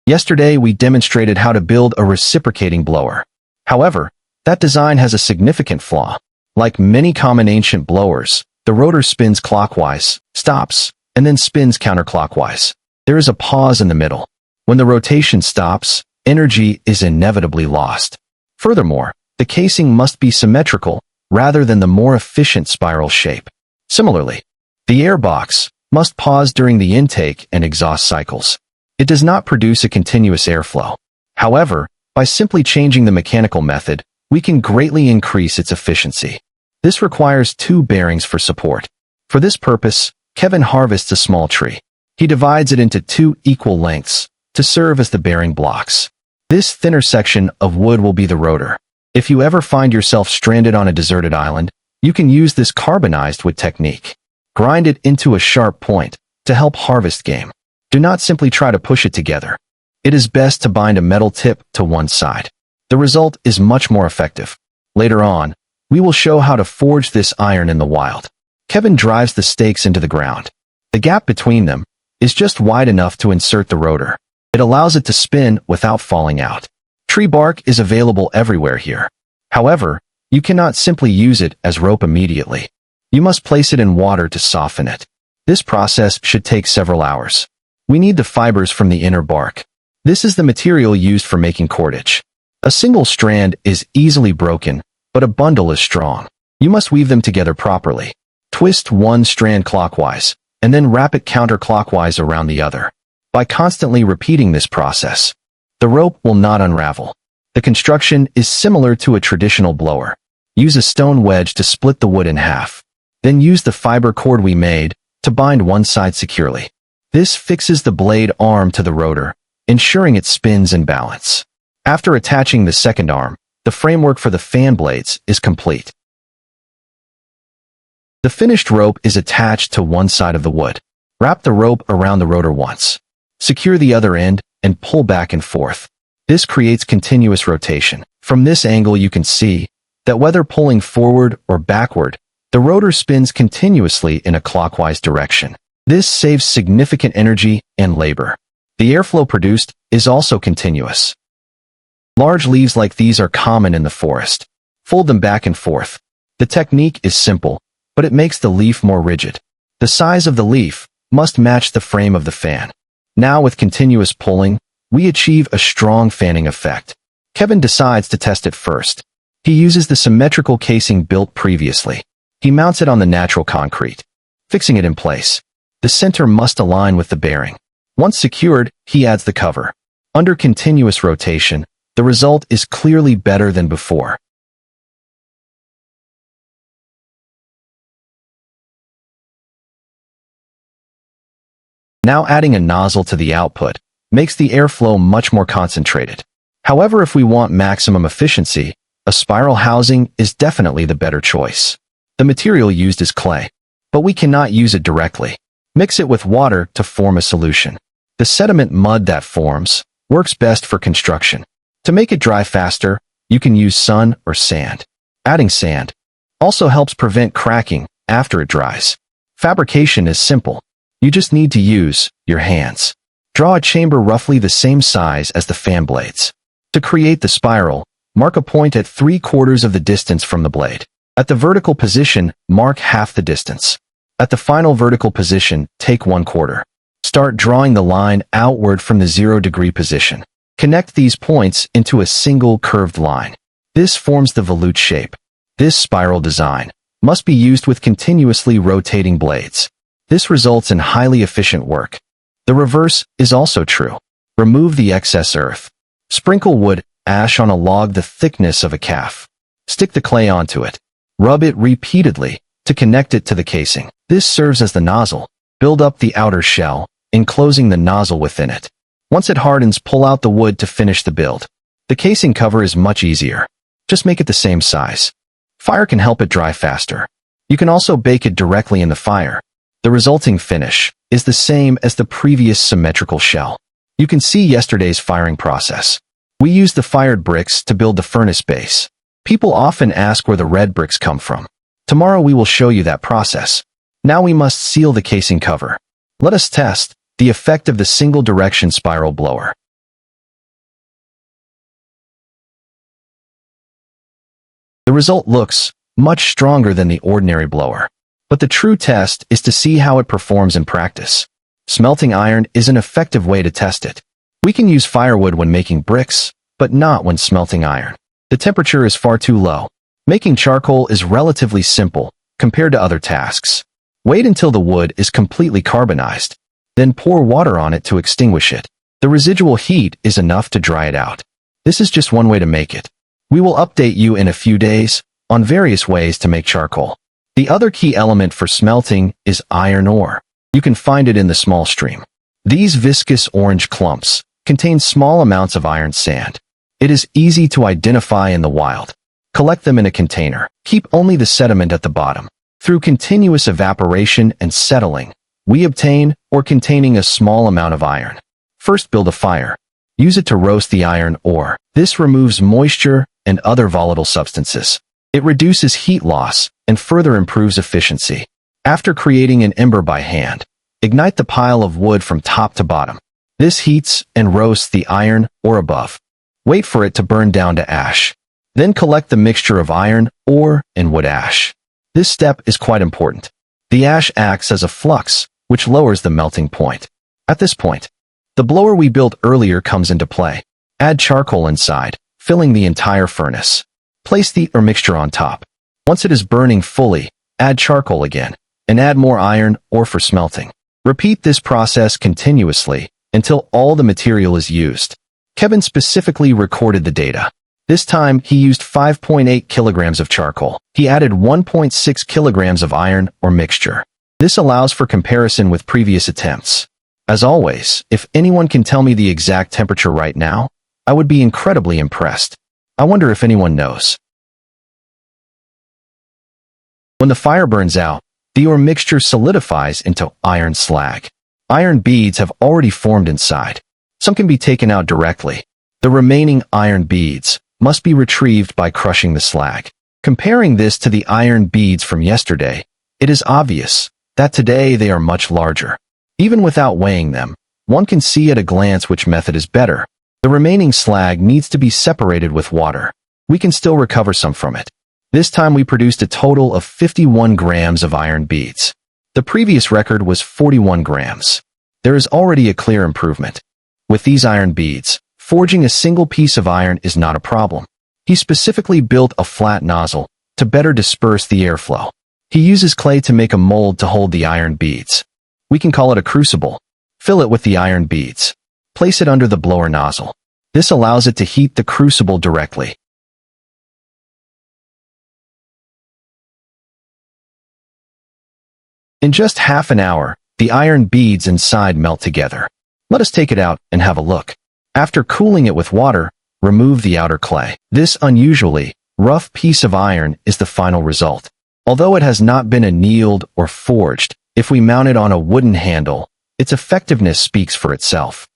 Yesterday, we demonstrated how to build a reciprocating blower. However, that design has a significant flaw. Like many common ancient blowers, the rotor spins clockwise, stops, and then spins counterclockwise. There is a pause in the middle. When the rotation stops, energy is inevitably lost. Furthermore, the casing must be symmetrical rather than the more efficient spiral shape. Similarly, the airbox must pause during the intake and exhaust cycles. It does not produce a continuous airflow. However, by simply changing the mechanical method, we can greatly increase its efficiency. This requires two bearings for support. For this purpose, Kevin harvests a small tree. He divides it into two equal lengths to serve as the bearing blocks. This thinner section of wood will be the rotor. If you ever find yourself stranded on a deserted island, you can use this carbonized wood technique. Grind it into a sharp point to help harvest game. Do not simply try to push it together. It is best to bind a metal tip to one side. The result is much more effective. Later on, we will show how to forge this iron in the wild. Kevin drives the stakes into the ground. The gap between them is just wide enough to insert the rotor. It allows it to spin without falling out. Tree bark is available everywhere here. However, you cannot simply use it as rope immediately. You must place it in water to soften it. This process should take several hours. We need the fibers from the inner bark. This is the material used for making cordage. A single strand is easily broken, but a bundle is strong. You must weave them together properly. Twist one strand clockwise, and then wrap it counterclockwise around the other. By constantly repeating this process, the rope will not unravel. The construction is similar to a traditional blower. Use a stone wedge to split the wood in half. Then use the fiber cord we made to bind one side securely. This fixes the blade arm to the rotor, ensuring it spins in balance. After attaching the second arm, the framework for the fan blades is complete. The finished rope is attached to one side of the wood. Wrap the rope around the rotor once. Secure the other end and pull back and forth. This creates continuous rotation. From this angle you can see that whether pulling forward or backward, the rotor spins continuously in a clockwise direction. This saves significant energy and labor. The airflow produced is also continuous. Large leaves like these are common in the forest. Fold them back and forth. The technique is simple, but it makes the leaf more rigid. The size of the leaf must match the frame of the fan. Now with continuous pulling, we achieve a strong fanning effect. Kevin decides to test it first. He uses the symmetrical casing built previously. He mounts it on the natural concrete, fixing it in place. The center must align with the bearing. Once secured, he adds the cover. Under continuous rotation, the result is clearly better than before. Now adding a nozzle to the output makes the airflow much more concentrated. However, if we want maximum efficiency, a spiral housing is definitely the better choice. The material used is clay, but we cannot use it directly. Mix it with water to form a solution. The sediment mud that forms works best for construction. To make it dry faster, you can use sun or sand. Adding sand also helps prevent cracking after it dries. Fabrication is simple. You just need to use your hands. Draw a chamber roughly the same size as the fan blades. To create the spiral, mark a point at 3/4 of the distance from the blade. At the vertical position, mark half the distance. At the final vertical position, take 1/4. Start drawing the line outward from the 0-degree position. Connect these points into a single curved line. This forms the volute shape. This spiral design must be used with continuously rotating blades. This results in highly efficient work. The reverse is also true. Remove the excess earth. Sprinkle wood ash on a log the thickness of a calf. Stick the clay onto it. Rub it repeatedly to connect it to the casing. This serves as the nozzle. Build up the outer shell, enclosing the nozzle within it. Once it hardens, pull out the wood to finish the build. The casing cover is much easier. Just make it the same size. Fire can help it dry faster. You can also bake it directly in the fire. The resulting finish is the same as the previous symmetrical shell. You can see yesterday's firing process. We used the fired bricks to build the furnace base. People often ask where the red bricks come from. Tomorrow we will show you that process. Now we must seal the casing cover. Let us test the effect of the single-direction spiral blower. The result looks much stronger than the ordinary blower. But the true test is to see how it performs in practice. Smelting iron is an effective way to test it. We can use firewood when making bricks, but not when smelting iron. The temperature is far too low. Making charcoal is relatively simple compared to other tasks. Wait until the wood is completely carbonized. Then pour water on it to extinguish it. The residual heat is enough to dry it out. This is just one way to make it. We will update you in a few days on various ways to make charcoal. The other key element for smelting is iron ore. You can find it in the small stream. These viscous orange clumps contain small amounts of iron sand. It is easy to identify in the wild. Collect them in a container. Keep only the sediment at the bottom. Through continuous evaporation and settling, we obtain or containing a small amount of iron. First, build a fire. Use it to roast the iron ore. This removes moisture and other volatile substances. It reduces heat loss and further improves efficiency. After creating an ember by hand, ignite the pile of wood from top to bottom. This heats and roasts the iron ore above. Wait for it to burn down to ash. Then collect the mixture of iron ore and wood ash. This step is quite important. The ash acts as a flux, which lowers the melting point. At this point, the blower we built earlier comes into play. Add charcoal inside, filling the entire furnace. Place the ore mixture on top. Once it is burning fully, add charcoal again, and add more iron ore for smelting. Repeat this process continuously until all the material is used. Kevin specifically recorded the data. This time, he used 5.8 kilograms of charcoal. He added 1.6 kilograms of iron ore mixture. This allows for comparison with previous attempts. As always, if anyone can tell me the exact temperature right now, I would be incredibly impressed. I wonder if anyone knows. When the fire burns out, the ore mixture solidifies into iron slag. Iron beads have already formed inside. Some can be taken out directly. The remaining iron beads must be retrieved by crushing the slag. Comparing this to the iron beads from yesterday, it is obvious that today they are much larger. Even without weighing them, one can see at a glance which method is better. The remaining slag needs to be separated with water. We can still recover some from it. This time we produced a total of 51 grams of iron beads. The previous record was 41 grams. There is already a clear improvement. With these iron beads, forging a single piece of iron is not a problem. He specifically built a flat nozzle to better disperse the airflow. He uses clay to make a mold to hold the iron beads. We can call it a crucible. Fill it with the iron beads. Place it under the blower nozzle. This allows it to heat the crucible directly. In just half an hour, the iron beads inside melt together. Let us take it out and have a look. After cooling it with water, remove the outer clay. This unusually rough piece of iron is the final result. Although it has not been annealed or forged, if we mount it on a wooden handle, its effectiveness speaks for itself.